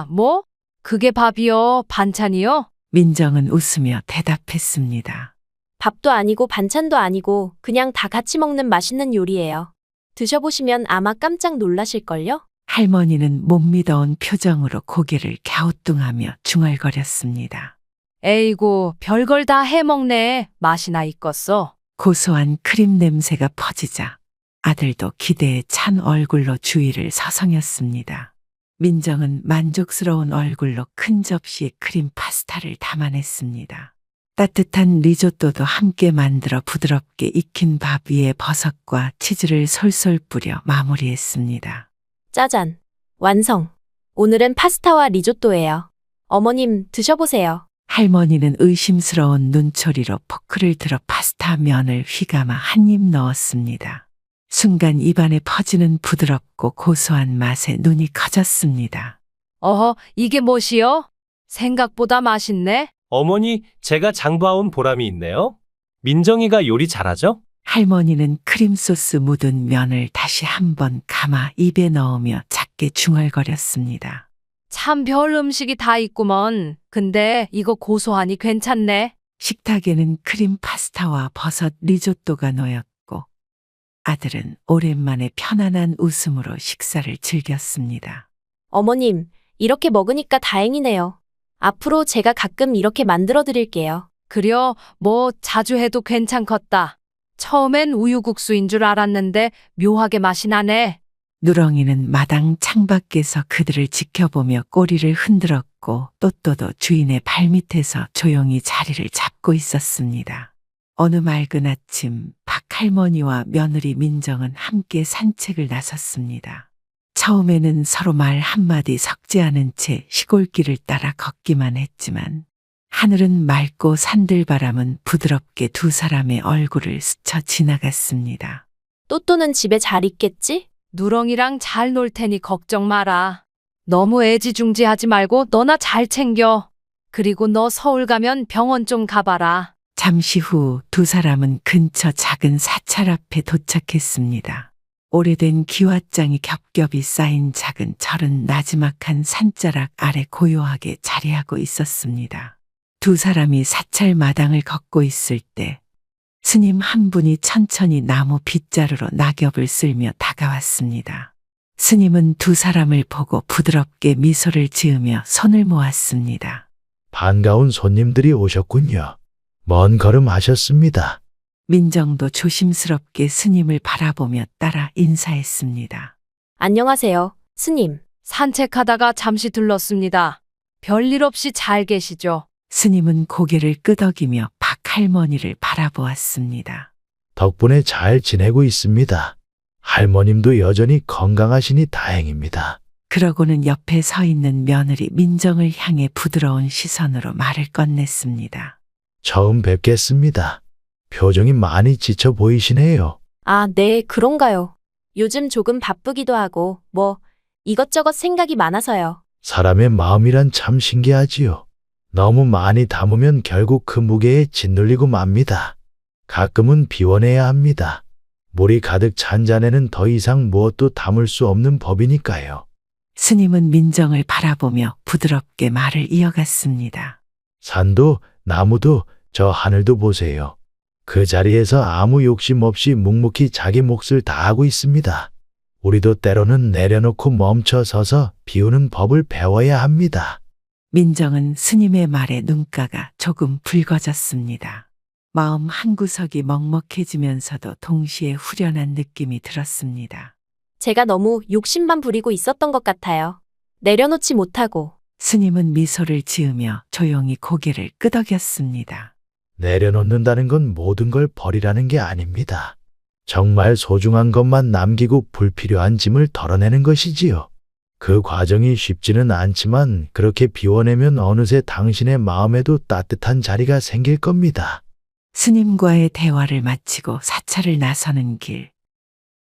뭐? 그게 밥이요? 반찬이요? 민정은 웃으며 대답했습니다. 밥도 아니고 반찬도 아니고 그냥 다 같이 먹는 맛있는 요리예요. 드셔보시면 아마 깜짝 놀라실걸요? 할머니는 못 믿어온 표정으로 고개를 갸우뚱하며 중얼거렸습니다. 에이구, 별걸 다 해먹네. 맛이나 있겠어. 고소한 크림 냄새가 퍼지자 아들도 기대에 찬 얼굴로 주위를 서성였습니다. 민정은 만족스러운 얼굴로 큰 접시에 크림 파스타를 담아냈습니다. 따뜻한 리조또도 함께 만들어 부드럽게 익힌 밥 위에 버섯과 치즈를 솔솔 뿌려 마무리했습니다. 짜잔. 완성. 오늘은 파스타와 리조또예요. 어머님, 드셔보세요. 할머니는 의심스러운 눈초리로 포크를 들어 파스타 면을 휘감아 한 입 넣었습니다. 순간 입안에 퍼지는 부드럽고 고소한 맛에 눈이 커졌습니다. 어허, 이게 뭐시여? 생각보다 맛있네. 어머니, 제가 장봐온 보람이 있네요. 민정이가 요리 잘하죠? 할머니는 크림소스 묻은 면을 다시 한번 감아 입에 넣으며 작게 중얼거렸습니다. 참 별 음식이 다 있구먼. 근데 이거 고소하니 괜찮네. 식탁에는 크림 파스타와 버섯 리조또가 놓였고 아들은 오랜만에 편안한 웃음으로 식사를 즐겼습니다. 어머님, 이렇게 먹으니까 다행이네요. 앞으로 제가 가끔 이렇게 만들어 드릴게요. 그려, 뭐 자주 해도 괜찮겠다. 처음엔 우유국수인 줄 알았는데 묘하게 맛이 나네. 누렁이는 마당 창밖에서 그들을 지켜보며 꼬리를 흔들었고 또또도 주인의 발밑에서 조용히 자리를 잡고 있었습니다. 어느 맑은 아침 박할머니와 며느리 민정은 함께 산책을 나섰습니다. 처음에는 서로 말 한마디 섞지 않은 채 시골길을 따라 걷기만 했지만 하늘은 맑고 산들바람은 부드럽게 두 사람의 얼굴을 스쳐 지나갔습니다. 또또는 집에 잘 있겠지? 누렁이랑 잘 놀 테니 걱정 마라. 너무 애지중지하지 말고 너나 잘 챙겨. 그리고 너 서울 가면 병원 좀 가봐라. 잠시 후 두 사람은 근처 작은 사찰 앞에 도착했습니다. 오래된 기와장이 겹겹이 쌓인 작은 절은 나지막한 산자락 아래 고요하게 자리하고 있었습니다. 두 사람이 사찰 마당을 걷고 있을 때 스님 한 분이 천천히 나무 빗자루로 낙엽을 쓸며 다가왔습니다. 스님은 두 사람을 보고 부드럽게 미소를 지으며 손을 모았습니다. 반가운 손님들이 오셨군요. 먼 걸음 하셨습니다. 민정도 조심스럽게 스님을 바라보며 따라 인사했습니다. 안녕하세요, 스님. 산책하다가 잠시 들렀습니다. 별일 없이 잘 계시죠? 스님은 고개를 끄덕이며 박할머니를 바라보았습니다. 덕분에 잘 지내고 있습니다. 할머님도 여전히 건강하시니 다행입니다. 그러고는 옆에 서 있는 며느리 민정을 향해 부드러운 시선으로 말을 건넸습니다. 처음 뵙겠습니다. 표정이 많이 지쳐 보이시네요. 아, 네, 그런가요. 요즘 조금 바쁘기도 하고, 이것저것 생각이 많아서요. 사람의 마음이란 참 신기하지요. 너무 많이 담으면 결국 그 무게에 짓눌리고 맙니다. 가끔은 비워내야 합니다. 물이 가득 찬 잔에는 더 이상 무엇도 담을 수 없는 법이니까요. 스님은 민정을 바라보며 부드럽게 말을 이어갔습니다. 산도, 나무도, 저 하늘도 보세요. 그 자리에서 아무 욕심 없이 묵묵히 자기 몫을 다하고 있습니다. 우리도 때로는 내려놓고 멈춰 서서 비우는 법을 배워야 합니다. 민정은 스님의 말에 눈가가 조금 붉어졌습니다. 마음 한구석이 먹먹해지면서도 동시에 후련한 느낌이 들었습니다. 제가 너무 욕심만 부리고 있었던 것 같아요. 내려놓지 못하고. 스님은 미소를 지으며 조용히 고개를 끄덕였습니다. 내려놓는다는 건 모든 걸 버리라는 게 아닙니다. 정말 소중한 것만 남기고 불필요한 짐을 덜어내는 것이지요. 그 과정이 쉽지는 않지만 그렇게 비워내면 어느새 당신의 마음에도 따뜻한 자리가 생길 겁니다. 스님과의 대화를 마치고 사찰을 나서는 길.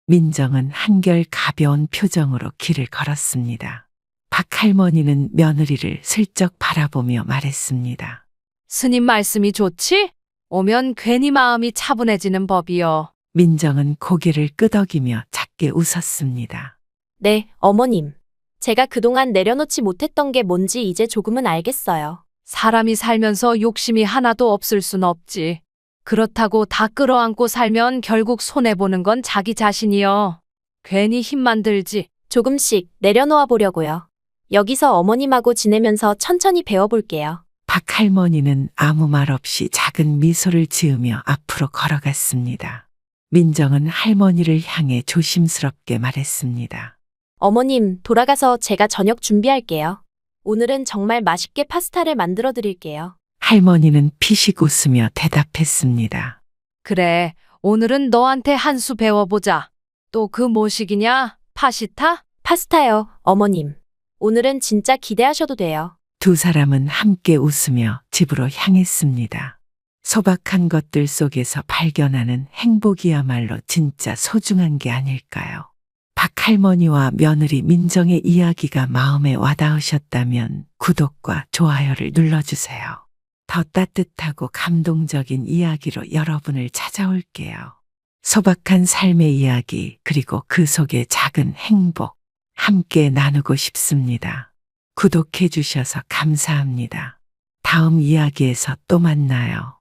민정은 한결 가벼운 표정으로 길을 걸었습니다. 박할머니는 며느리를 슬쩍 바라보며 말했습니다. 스님 말씀이 좋지? 오면 괜히 마음이 차분해지는 법이요. 민정은 고개를 끄덕이며 작게 웃었습니다. 네, 어머님. 제가 그동안 내려놓지 못했던 게 뭔지 이제 조금은 알겠어요. 사람이 살면서 욕심이 하나도 없을 순 없지. 그렇다고 다 끌어안고 살면 결국 손해보는 건 자기 자신이요. 괜히 힘만 들지. 조금씩 내려놓아 보려고요. 여기서 어머님하고 지내면서 천천히 배워볼게요. 박할머니는 아무 말 없이 작은 미소를 지으며 앞으로 걸어갔습니다. 민정은 할머니를 향해 조심스럽게 말했습니다. 어머님, 돌아가서 제가 저녁 준비할게요. 오늘은 정말 맛있게 파스타를 만들어 드릴게요. 할머니는 피식 웃으며 대답했습니다. 그래, 오늘은 너한테 한 수 배워보자. 또 그 뭐식이냐? 파시타? 파스타요, 어머님. 오늘은 진짜 기대하셔도 돼요. 두 사람은 함께 웃으며 집으로 향했습니다. 소박한 것들 속에서 발견하는 행복이야말로 진짜 소중한 게 아닐까요? 박할머니와 며느리 민정의 이야기가 마음에 와닿으셨다면 구독과 좋아요를 눌러주세요. 더 따뜻하고 감동적인 이야기로 여러분을 찾아올게요. 소박한 삶의 이야기 그리고 그 속의 작은 행복 함께 나누고 싶습니다. 구독해 주셔서 감사합니다. 다음 이야기에서 또 만나요.